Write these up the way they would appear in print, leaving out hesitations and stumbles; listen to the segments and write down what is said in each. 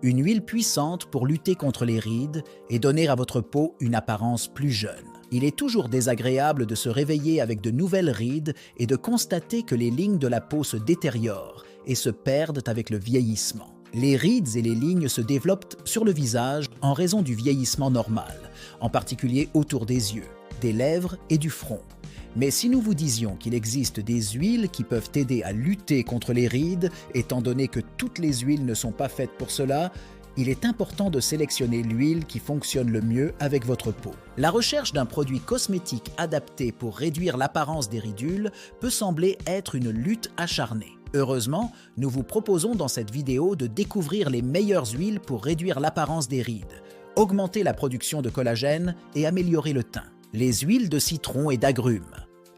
Une huile puissante pour lutter contre les rides et donner à votre peau une apparence plus jeune. Il est toujours désagréable de se réveiller avec de nouvelles rides et de constater que les lignes de la peau se détériorent et se perdent avec le vieillissement. Les rides et les lignes se développent sur le visage en raison du vieillissement normal, en particulier autour des yeux, des lèvres et du front. Mais si nous vous disions qu'il existe des huiles qui peuvent aider à lutter contre les rides, étant donné que toutes les huiles ne sont pas faites pour cela, il est important de sélectionner l'huile qui fonctionne le mieux avec votre peau. La recherche d'un produit cosmétique adapté pour réduire l'apparence des ridules peut sembler être une lutte acharnée. Heureusement, nous vous proposons dans cette vidéo de découvrir les meilleures huiles pour réduire l'apparence des rides, augmenter la production de collagène et améliorer le teint. Les huiles de citron et d'agrumes.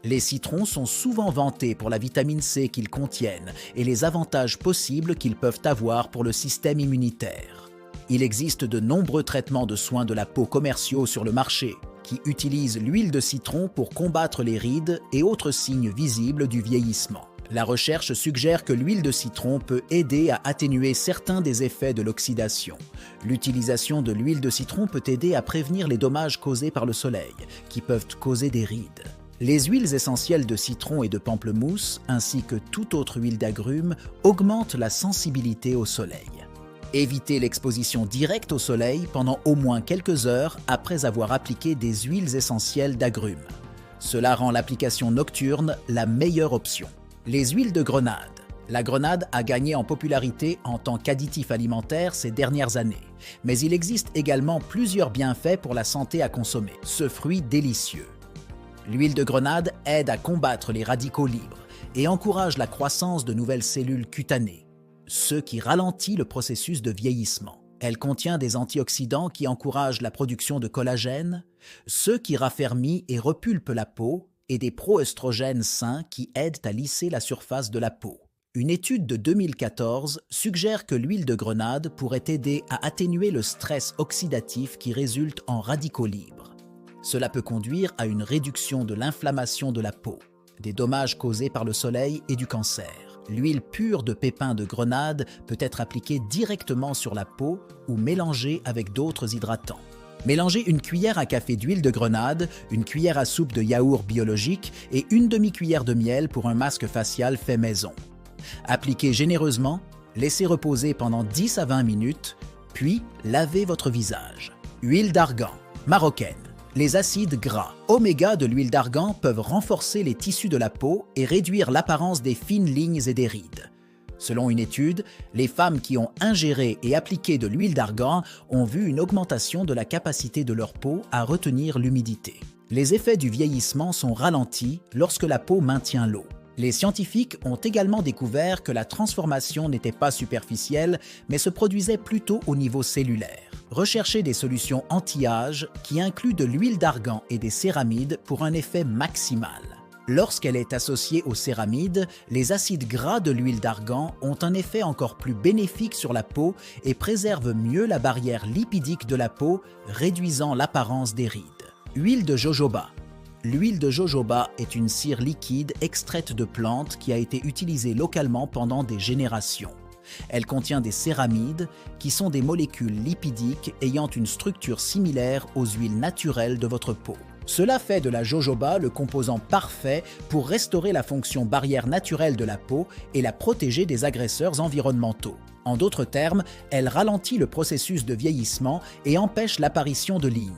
Les citrons sont souvent vantés pour la vitamine C qu'ils contiennent et les avantages possibles qu'ils peuvent avoir pour le système immunitaire. Il existe de nombreux traitements de soins de la peau commerciaux sur le marché qui utilisent l'huile de citron pour combattre les rides et autres signes visibles du vieillissement. La recherche suggère que l'huile de citron peut aider à atténuer certains des effets de l'oxydation. L'utilisation de l'huile de citron peut aider à prévenir les dommages causés par le soleil, qui peuvent causer des rides. Les huiles essentielles de citron et de pamplemousse, ainsi que toute autre huile d'agrumes, augmentent la sensibilité au soleil. Évitez l'exposition directe au soleil pendant au moins quelques heures après avoir appliqué des huiles essentielles d'agrumes. Cela rend l'application nocturne la meilleure option. Les huiles de grenade. La grenade a gagné en popularité en tant qu'additif alimentaire ces dernières années, mais il existe également plusieurs bienfaits pour la santé à consommer. Ce fruit délicieux. L'huile de grenade aide à combattre les radicaux libres et encourage la croissance de nouvelles cellules cutanées, ce qui ralentit le processus de vieillissement. Elle contient des antioxydants qui encouragent la production de collagène, ce qui raffermit et repulpe la peau, et des proœstrogènes sains qui aident à lisser la surface de la peau. Une étude de 2014 suggère que l'huile de grenade pourrait aider à atténuer le stress oxydatif qui résulte en radicaux libres. Cela peut conduire à une réduction de l'inflammation de la peau, des dommages causés par le soleil et du cancer. L'huile pure de pépins de grenade peut être appliquée directement sur la peau ou mélangée avec d'autres hydratants. Mélangez une cuillère à café d'huile de grenade, une cuillère à soupe de yaourt biologique et une demi-cuillère de miel pour un masque facial fait maison. Appliquez généreusement, laissez reposer pendant 10 à 20 minutes, puis lavez votre visage. Huile d'argan, marocaine. Les acides gras oméga de l'huile d'argan peuvent renforcer les tissus de la peau et réduire l'apparence des fines lignes et des rides. Selon une étude, les femmes qui ont ingéré et appliqué de l'huile d'argan ont vu une augmentation de la capacité de leur peau à retenir l'humidité. Les effets du vieillissement sont ralentis lorsque la peau maintient l'eau. Les scientifiques ont également découvert que la transformation n'était pas superficielle, mais se produisait plutôt au niveau cellulaire. Recherchez des solutions anti-âge qui incluent de l'huile d'argan et des céramides pour un effet maximal. Lorsqu'elle est associée aux céramides, les acides gras de l'huile d'argan ont un effet encore plus bénéfique sur la peau et préservent mieux la barrière lipidique de la peau, réduisant l'apparence des rides. Huile de jojoba. L'huile de jojoba est une cire liquide extraite de plantes qui a été utilisée localement pendant des générations. Elle contient des céramides, qui sont des molécules lipidiques ayant une structure similaire aux huiles naturelles de votre peau. Cela fait de la jojoba le composant parfait pour restaurer la fonction barrière naturelle de la peau et la protéger des agresseurs environnementaux. En d'autres termes, elle ralentit le processus de vieillissement et empêche l'apparition de lignes.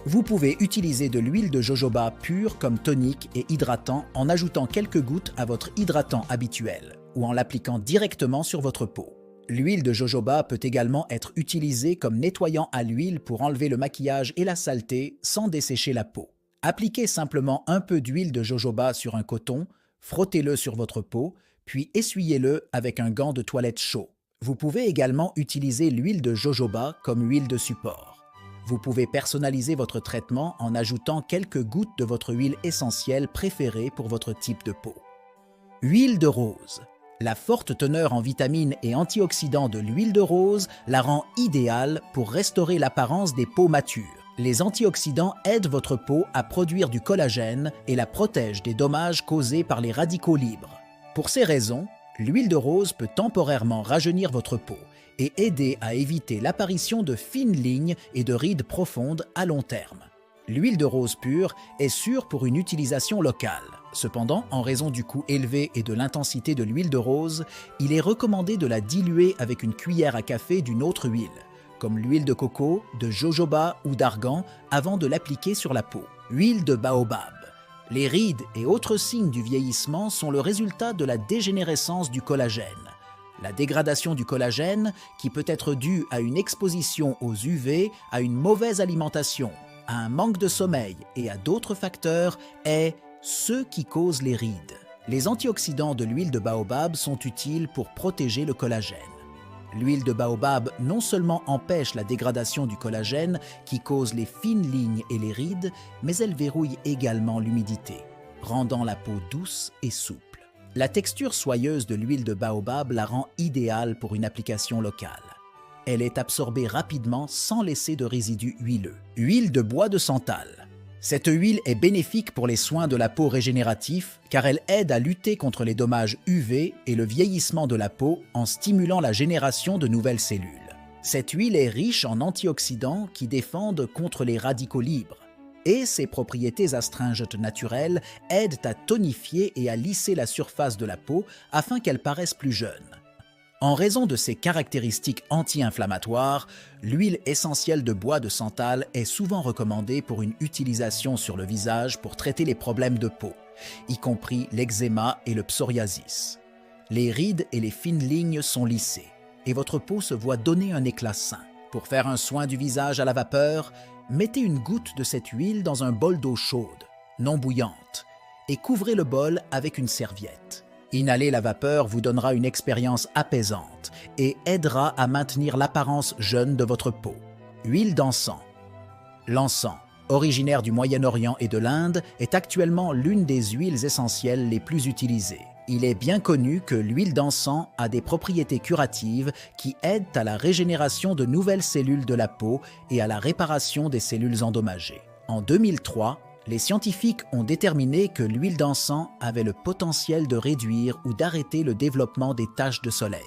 Vous pouvez utiliser de l'huile de jojoba pure comme tonique et hydratant en ajoutant quelques gouttes à votre hydratant habituel ou en l'appliquant directement sur votre peau. L'huile de jojoba peut également être utilisée comme nettoyant à l'huile pour enlever le maquillage et la saleté sans dessécher la peau. Appliquez simplement un peu d'huile de jojoba sur un coton, frottez-le sur votre peau, puis essuyez-le avec un gant de toilette chaud. Vous pouvez également utiliser l'huile de jojoba comme huile de support. Vous pouvez personnaliser votre traitement en ajoutant quelques gouttes de votre huile essentielle préférée pour votre type de peau. Huile de rose. La forte teneur en vitamines et antioxydants de l'huile de rose la rend idéale pour restaurer l'apparence des peaux matures. Les antioxydants aident votre peau à produire du collagène et la protègent des dommages causés par les radicaux libres. Pour ces raisons, L'huile de rose peut temporairement rajeunir votre peau et aider à éviter l'apparition de fines lignes et de rides profondes à long terme. L'huile de rose pure est sûre pour une utilisation locale. Cependant, en raison du coût élevé et de l'intensité de l'huile de rose, il est recommandé de la diluer avec une cuillère à café d'une autre huile, comme l'huile de coco, de jojoba ou d'argan, avant de l'appliquer sur la peau. Huile de baobab. Les rides et autres signes du vieillissement sont le résultat de la dégénérescence du collagène. La dégradation du collagène, qui peut être due à une exposition aux UV, à une mauvaise alimentation, à un manque de sommeil et à d'autres facteurs, est ce qui cause les rides. Les antioxydants de l'huile de baobab sont utiles pour protéger le collagène. L'huile de baobab non seulement empêche la dégradation du collagène qui cause les fines lignes et les rides, mais elle verrouille également l'humidité, rendant la peau douce et souple. La texture soyeuse de l'huile de baobab la rend idéale pour une application locale. Elle est absorbée rapidement sans laisser de résidus huileux. Huile de bois de santal. Cette huile est bénéfique pour les soins de la peau régénératifs car elle aide à lutter contre les dommages UV et le vieillissement de la peau en stimulant la génération de nouvelles cellules. Cette huile est riche en antioxydants qui défendent contre les radicaux libres et ses propriétés astringentes naturelles aident à tonifier et à lisser la surface de la peau afin qu'elle paraisse plus jeune. En raison de ses caractéristiques anti-inflammatoires, l'huile essentielle de bois de santal est souvent recommandée pour une utilisation sur le visage pour traiter les problèmes de peau, y compris l'eczéma et le psoriasis. Les rides et les fines lignes sont lissées et votre peau se voit donner un éclat sain. Pour faire un soin du visage à la vapeur, mettez une goutte de cette huile dans un bol d'eau chaude, non bouillante, et couvrez le bol avec une serviette. Inhaler la vapeur vous donnera une expérience apaisante et aidera à maintenir l'apparence jeune de votre peau. Huile d'encens. L'encens, originaire du Moyen-Orient et de l'Inde, est actuellement l'une des huiles essentielles les plus utilisées. Il est bien connu que l'huile d'encens a des propriétés curatives qui aident à la régénération de nouvelles cellules de la peau et à la réparation des cellules endommagées. En 2003, les scientifiques ont déterminé que l'huile d'encens avait le potentiel de réduire ou d'arrêter le développement des taches de soleil.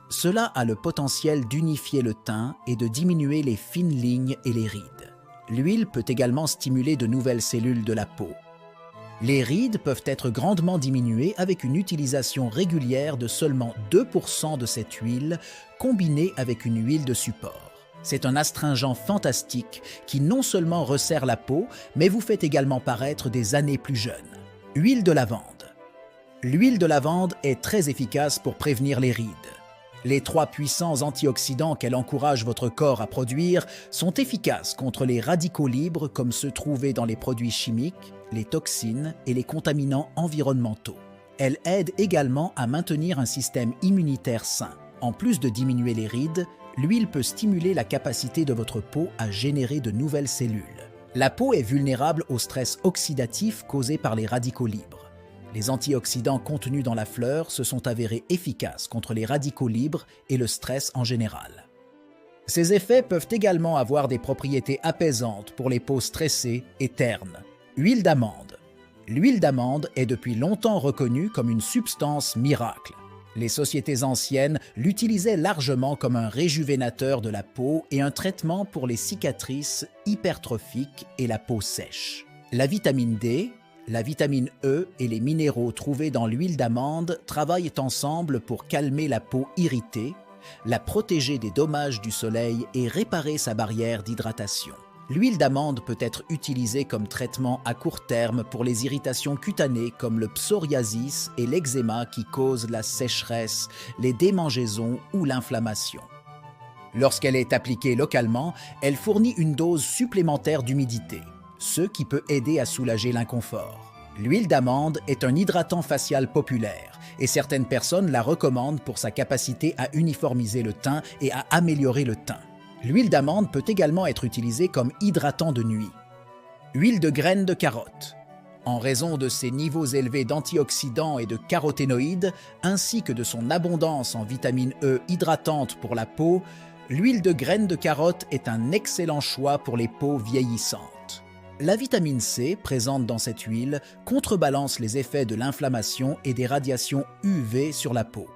Cela a le potentiel d'unifier le teint et de diminuer les fines lignes et les rides. L'huile peut également stimuler de nouvelles cellules de la peau. Les rides peuvent être grandement diminuées avec une utilisation régulière de seulement 2% de cette huile combinée avec une huile de support. C'est un astringent fantastique qui non seulement resserre la peau, mais vous fait également paraître des années plus jeunes. Huile de lavande. L'huile de lavande est très efficace pour prévenir les rides. Les 3 puissants antioxydants qu'elle encourage votre corps à produire sont efficaces contre les radicaux libres comme ceux trouvés dans les produits chimiques, les toxines et les contaminants environnementaux. Elle aide également à maintenir un système immunitaire sain. En plus de diminuer les rides, l'huile peut stimuler la capacité de votre peau à générer de nouvelles cellules. La peau est vulnérable au stress oxydatif causé par les radicaux libres. Les antioxydants contenus dans la fleur se sont avérés efficaces contre les radicaux libres et le stress en général. Ces effets peuvent également avoir des propriétés apaisantes pour les peaux stressées et ternes. Huile d'amande. L'huile d'amande est depuis longtemps reconnue comme une substance miracle. Les sociétés anciennes l'utilisaient largement comme un réjuvénateur de la peau et un traitement pour les cicatrices hypertrophiques et la peau sèche. La vitamine D, la vitamine E et les minéraux trouvés dans l'huile d'amande travaillent ensemble pour calmer la peau irritée, la protéger des dommages du soleil et réparer sa barrière d'hydratation. L'huile d'amande peut être utilisée comme traitement à court terme pour les irritations cutanées comme le psoriasis et l'eczéma qui causent la sécheresse, les démangeaisons ou l'inflammation. Lorsqu'elle est appliquée localement, elle fournit une dose supplémentaire d'humidité, ce qui peut aider à soulager l'inconfort. L'huile d'amande est un hydratant facial populaire et certaines personnes la recommandent pour sa capacité à uniformiser le teint et à améliorer le teint. L'huile d'amande peut également être utilisée comme hydratant de nuit. Huile de graines de carotte. En raison de ses niveaux élevés d'antioxydants et de caroténoïdes, ainsi que de son abondance en vitamine E hydratante pour la peau, l'huile de graines de carotte est un excellent choix pour les peaux vieillissantes. La vitamine C, présente dans cette huile, contrebalance les effets de l'inflammation et des radiations UV sur la peau.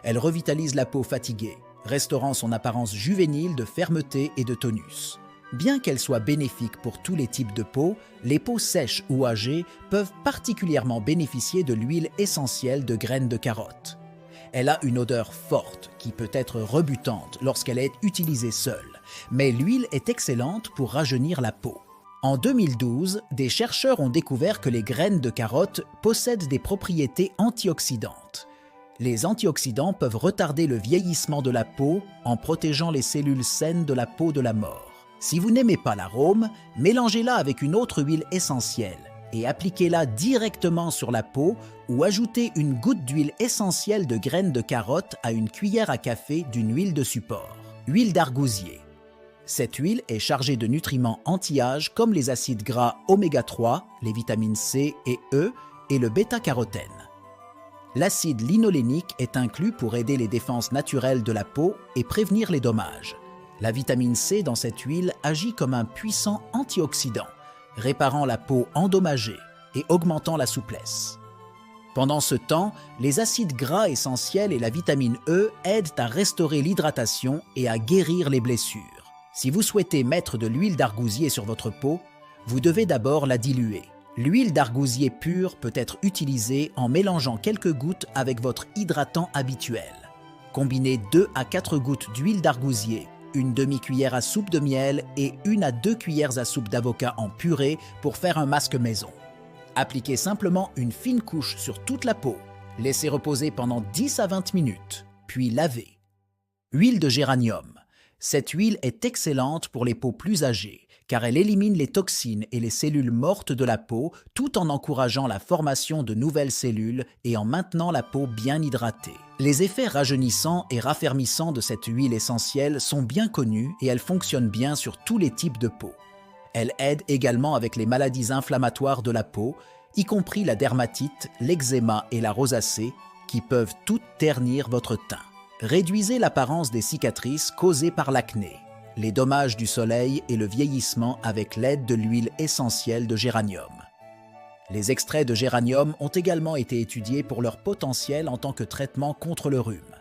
Elle revitalise la peau fatiguée, restaurant son apparence juvénile de fermeté et de tonus. Bien qu'elle soit bénéfique pour tous les types de peau, les peaux sèches ou âgées peuvent particulièrement bénéficier de l'huile essentielle de graines de carotte. Elle a une odeur forte qui peut être rebutante lorsqu'elle est utilisée seule, mais l'huile est excellente pour rajeunir la peau. En 2012, des chercheurs ont découvert que les graines de carotte possèdent des propriétés antioxydantes. Les antioxydants peuvent retarder le vieillissement de la peau en protégeant les cellules saines de la peau de la mort. Si vous n'aimez pas l'arôme, mélangez-la avec une autre huile essentielle et appliquez-la directement sur la peau ou ajoutez une goutte d'huile essentielle de graines de carotte à une cuillère à café d'une huile de support. Huile d'argousier. Cette huile est chargée de nutriments anti-âge comme les acides gras oméga 3, les vitamines C et E et le bêta-carotène. L'acide linolénique est inclus pour aider les défenses naturelles de la peau et prévenir les dommages. La vitamine C dans cette huile agit comme un puissant antioxydant, réparant la peau endommagée et augmentant la souplesse. Pendant ce temps, les acides gras essentiels et la vitamine E aident à restaurer l'hydratation et à guérir les blessures. Si vous souhaitez mettre de l'huile d'argousier sur votre peau, vous devez d'abord la diluer. L'huile d'argousier pure peut être utilisée en mélangeant quelques gouttes avec votre hydratant habituel. Combinez 2 à 4 gouttes d'huile d'argousier, une demi-cuillère à soupe de miel et 1 à 2 cuillères à soupe d'avocat en purée pour faire un masque maison. Appliquez simplement une fine couche sur toute la peau. Laissez reposer pendant 10 à 20 minutes, puis lavez. Huile de géranium. Cette huile est excellente pour les peaux plus âgées, car elle élimine les toxines et les cellules mortes de la peau tout en encourageant la formation de nouvelles cellules et en maintenant la peau bien hydratée. Les effets rajeunissants et raffermissants de cette huile essentielle sont bien connus et elle fonctionne bien sur tous les types de peau. Elle aide également avec les maladies inflammatoires de la peau, y compris la dermatite, l'eczéma et la rosacée, qui peuvent toutes ternir votre teint. Réduisez l'apparence des cicatrices causées par l'acné, les dommages du soleil et le vieillissement avec l'aide de l'huile essentielle de géranium. Les extraits de géranium ont également été étudiés pour leur potentiel en tant que traitement contre le rhume.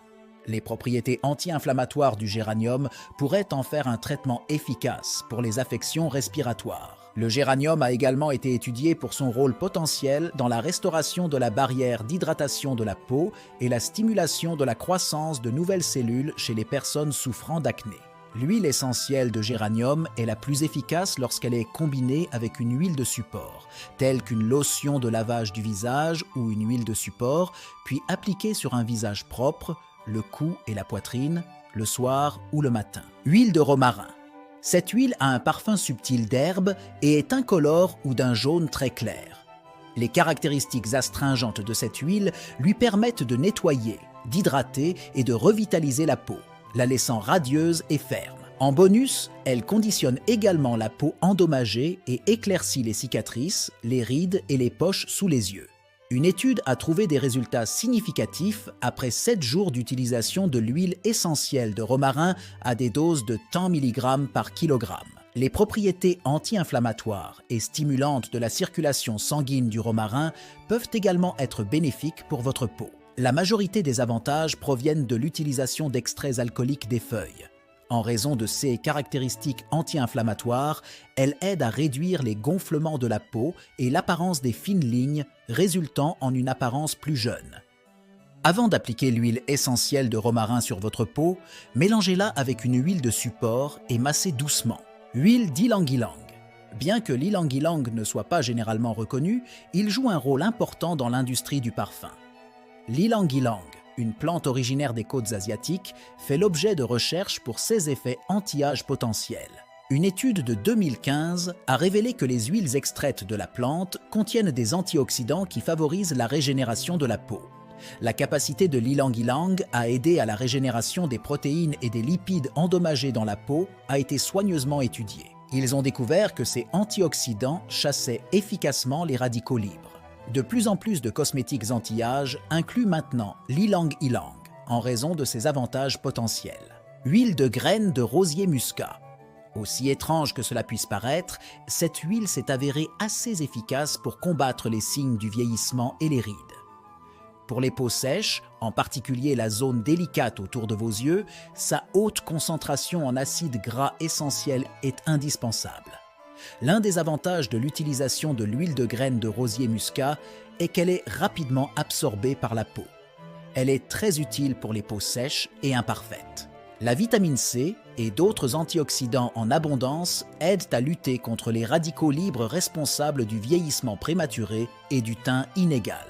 Les propriétés anti-inflammatoires du géranium pourraient en faire un traitement efficace pour les affections respiratoires. Le géranium a également été étudié pour son rôle potentiel dans la restauration de la barrière d'hydratation de la peau et la stimulation de la croissance de nouvelles cellules chez les personnes souffrant d'acné. L'huile essentielle de géranium est la plus efficace lorsqu'elle est combinée avec une huile de support, telle qu'une lotion de lavage du visage ou une huile de support, puis appliquée sur un visage propre, le cou et la poitrine, le soir ou le matin. Huile de romarin. Cette huile a un parfum subtil d'herbe et est incolore ou d'un jaune très clair. Les caractéristiques astringentes de cette huile lui permettent de nettoyer, d'hydrater et de revitaliser la peau, la laissant radieuse et ferme. En bonus, elle conditionne également la peau endommagée et éclaircit les cicatrices, les rides et les poches sous les yeux. Une étude a trouvé des résultats significatifs après 7 jours d'utilisation de l'huile essentielle de romarin à des doses de 100 mg par kilogramme. Les propriétés anti-inflammatoires et stimulantes de la circulation sanguine du romarin peuvent également être bénéfiques pour votre peau. La majorité des avantages proviennent de l'utilisation d'extraits alcooliques des feuilles. En raison de ses caractéristiques anti-inflammatoires, elle aide à réduire les gonflements de la peau et l'apparence des fines lignes, résultant en une apparence plus jeune. Avant d'appliquer l'huile essentielle de romarin sur votre peau, mélangez-la avec une huile de support et massez doucement. Huile d'ylang-ylang. Bien que l'ylang-ylang ne soit pas généralement reconnu, il joue un rôle important dans l'industrie du parfum. L'ylang-ylang, une plante originaire des côtes asiatiques, fait l'objet de recherches pour ses effets anti-âge potentiels. Une étude de 2015 a révélé que les huiles extraites de la plante contiennent des antioxydants qui favorisent la régénération de la peau. La capacité de l'ylang-ylang à aider à la régénération des protéines et des lipides endommagés dans la peau a été soigneusement étudiée. Ils ont découvert que ces antioxydants chassaient efficacement les radicaux libres. De plus en plus de cosmétiques anti-âge incluent maintenant l'ylang-ylang en raison de ses avantages potentiels. Huile de graines de rosier muscat. Aussi étrange que cela puisse paraître, cette huile s'est avérée assez efficace pour combattre les signes du vieillissement et les rides. Pour les peaux sèches, en particulier la zone délicate autour de vos yeux, sa haute concentration en acides gras essentiels est indispensable. L'un des avantages de l'utilisation de l'huile de graines de rosier muscat est qu'elle est rapidement absorbée par la peau. Elle est très utile pour les peaux sèches et imparfaites. La vitamine C et d'autres antioxydants en abondance aident à lutter contre les radicaux libres responsables du vieillissement prématuré et du teint inégal.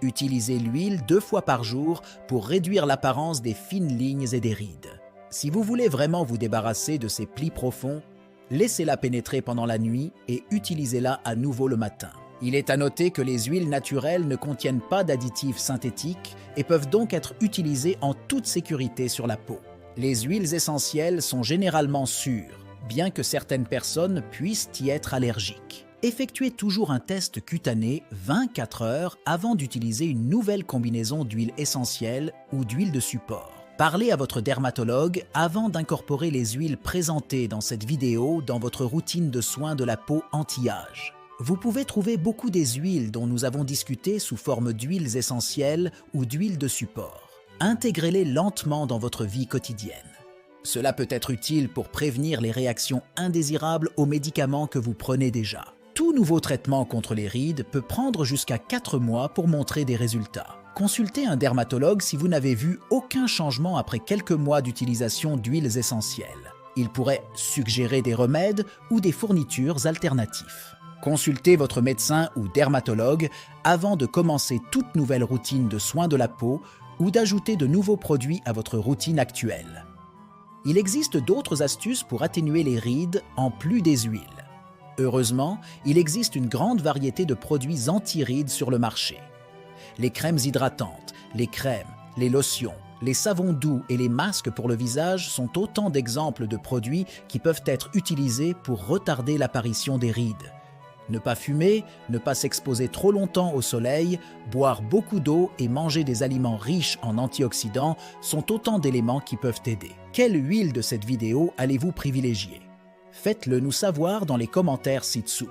Utilisez l'huile 2 fois par jour pour réduire l'apparence des fines lignes et des rides. Si vous voulez vraiment vous débarrasser de ces plis profonds, laissez-la pénétrer pendant la nuit et utilisez-la à nouveau le matin. Il est à noter que les huiles naturelles ne contiennent pas d'additifs synthétiques et peuvent donc être utilisées en toute sécurité sur la peau. Les huiles essentielles sont généralement sûres, bien que certaines personnes puissent y être allergiques. Effectuez toujours un test cutané 24 heures avant d'utiliser une nouvelle combinaison d'huile essentielle ou d'huile de support. Parlez à votre dermatologue avant d'incorporer les huiles présentées dans cette vidéo dans votre routine de soins de la peau anti-âge. Vous pouvez trouver beaucoup des huiles dont nous avons discuté sous forme d'huiles essentielles ou d'huiles de support. Intégrez-les lentement dans votre vie quotidienne. Cela peut être utile pour prévenir les réactions indésirables aux médicaments que vous prenez déjà. Tout nouveau traitement contre les rides peut prendre jusqu'à 4 mois pour montrer des résultats. Consultez un dermatologue si vous n'avez vu aucun changement après quelques mois d'utilisation d'huiles essentielles. Il pourrait suggérer des remèdes ou des fournitures alternatives. Consultez votre médecin ou dermatologue avant de commencer toute nouvelle routine de soins de la peau ou d'ajouter de nouveaux produits à votre routine actuelle. Il existe d'autres astuces pour atténuer les rides en plus des huiles. Heureusement, il existe une grande variété de produits anti-rides sur le marché. Les crèmes hydratantes, les crèmes, les lotions, les savons doux et les masques pour le visage sont autant d'exemples de produits qui peuvent être utilisés pour retarder l'apparition des rides. Ne pas fumer, ne pas s'exposer trop longtemps au soleil, boire beaucoup d'eau et manger des aliments riches en antioxydants sont autant d'éléments qui peuvent aider. Quelle huile de cette vidéo allez-vous privilégier? Faites-le nous savoir dans les commentaires ci-dessous.